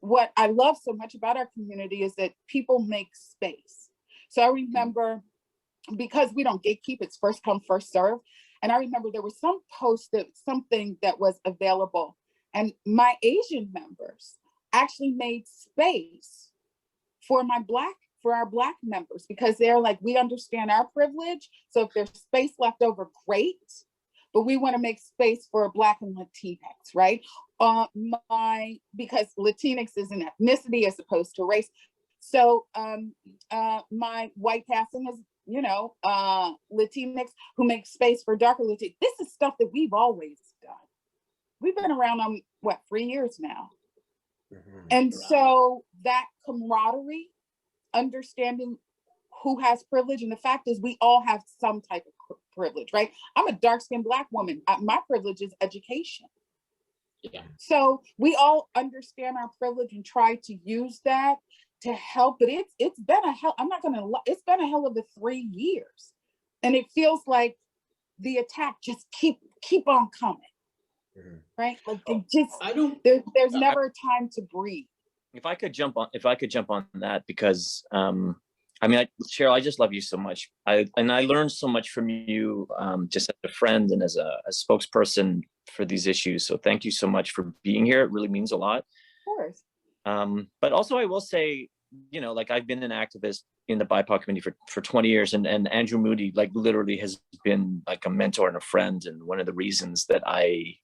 what I love so much about our community is that people make space. So I remember, because we don't gatekeep, it's first come, first serve. And I remember there was some post that something that was available, and my Asian members actually made space for our Black members, because they're like, we understand our privilege. So if there's space left over, great. But we want to make space for Black and Latinx, right? Because Latinx is an ethnicity as opposed to race. So my white passing is, Latinx who makes space for darker Latinx. This is stuff that we've always done. We've been around 3 years now. Mm-hmm. And so that camaraderie, understanding who has privilege, and the fact is we all have some type of privilege, right? I'm a dark-skinned Black woman. My privilege is education. Yeah. So we all understand our privilege and try to use that to help. But it's been a hell. I'm not gonna lie. It's been a hell of a 3 years, and it feels like the attack just keep on coming. Mm-hmm. Right? Like there's never a time to breathe. If I could jump on that, because Cheryl, I just love you so much. I learned so much from you, just as a friend and as a spokesperson for these issues. So thank you so much for being here. It really means a lot. Of course. But also I will say, I've been an activist in the BIPOC community for 20 years, and Andrew Moody literally has been like a mentor and a friend, and one of the reasons that I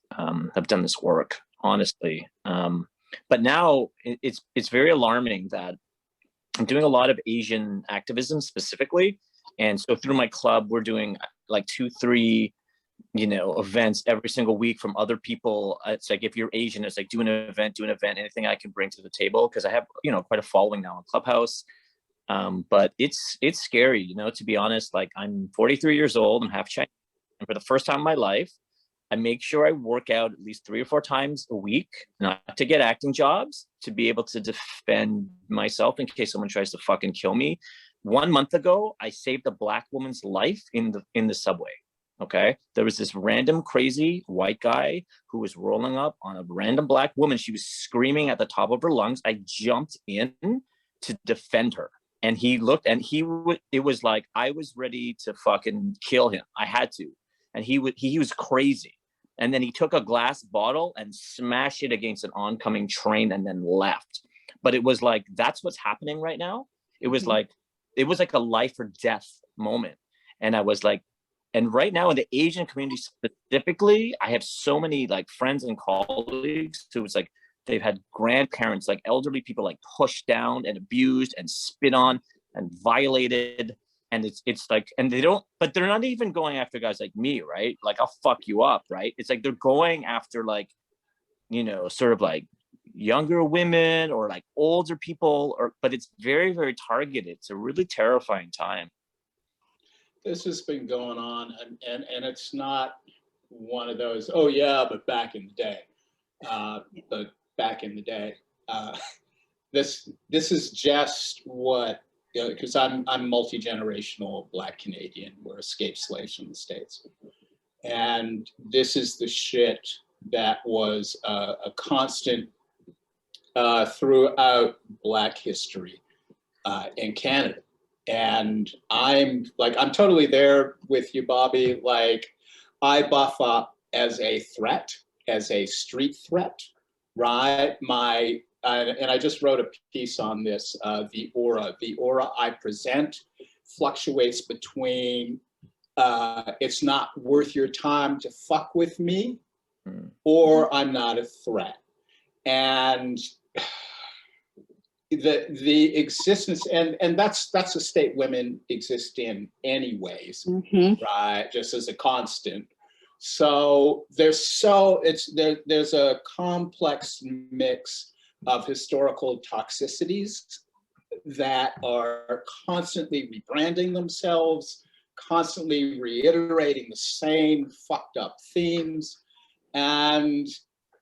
have done this work, honestly. But now it's very alarming that I'm doing a lot of Asian activism specifically. And so through my club, we're doing 2-3, events every single week from other people. It's like, if you're Asian, it's like do an event, anything I can bring to the table. Cause I have, quite a following now on Clubhouse. But it's scary, to be honest. I'm 43 years old, I'm half Chinese. And for the first time in my life, I make sure I work out at least 3 or 4 times a week, not to get acting jobs, to be able to defend myself in case someone tries to fucking kill me. 1 month ago, I saved a Black woman's life in the subway. Okay. There was this random crazy white guy who was rolling up on a random Black woman. She was screaming at the top of her lungs. I jumped in to defend her. And he looked, and it was like, I was ready to fucking kill him. I had to. And he was crazy. And then he took a glass bottle and smashed it against an oncoming train and then left. But it was like, that's what's happening right now. It was like a life or death moment. And I was like, and right now in the Asian community specifically, I have so many friends and colleagues who was like, they've had grandparents, elderly people pushed down and abused and spit on and violated. And it's like, and but they're not even going after guys like me, right? I'll fuck you up, right? It's like they're going after sort of younger women or older people, but it's very, very targeted. It's a really terrifying time. This has been going on, and it's not one of those, oh yeah, but back in the day. This is just what, because I'm multi-generational Black Canadian. We're escaped slaves from the States. And this is the shit that was a constant throughout Black history in Canada. And I'm totally there with you, Bobby. I buff up as a threat, as a street threat, right? And I just wrote a piece on this, the aura I present fluctuates between it's not worth your time to fuck with me, or I'm not a threat. And the existence, and that's a state women exist in anyways, right? Just as a constant. So there's a complex mix of historical toxicities that are constantly rebranding themselves, constantly reiterating the same fucked up themes. And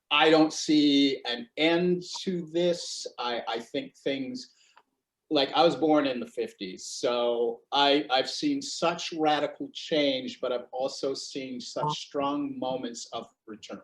I don't see an end to this. I think things, I was born in the 50s, so I've seen such radical change, but I've also seen such strong moments of return.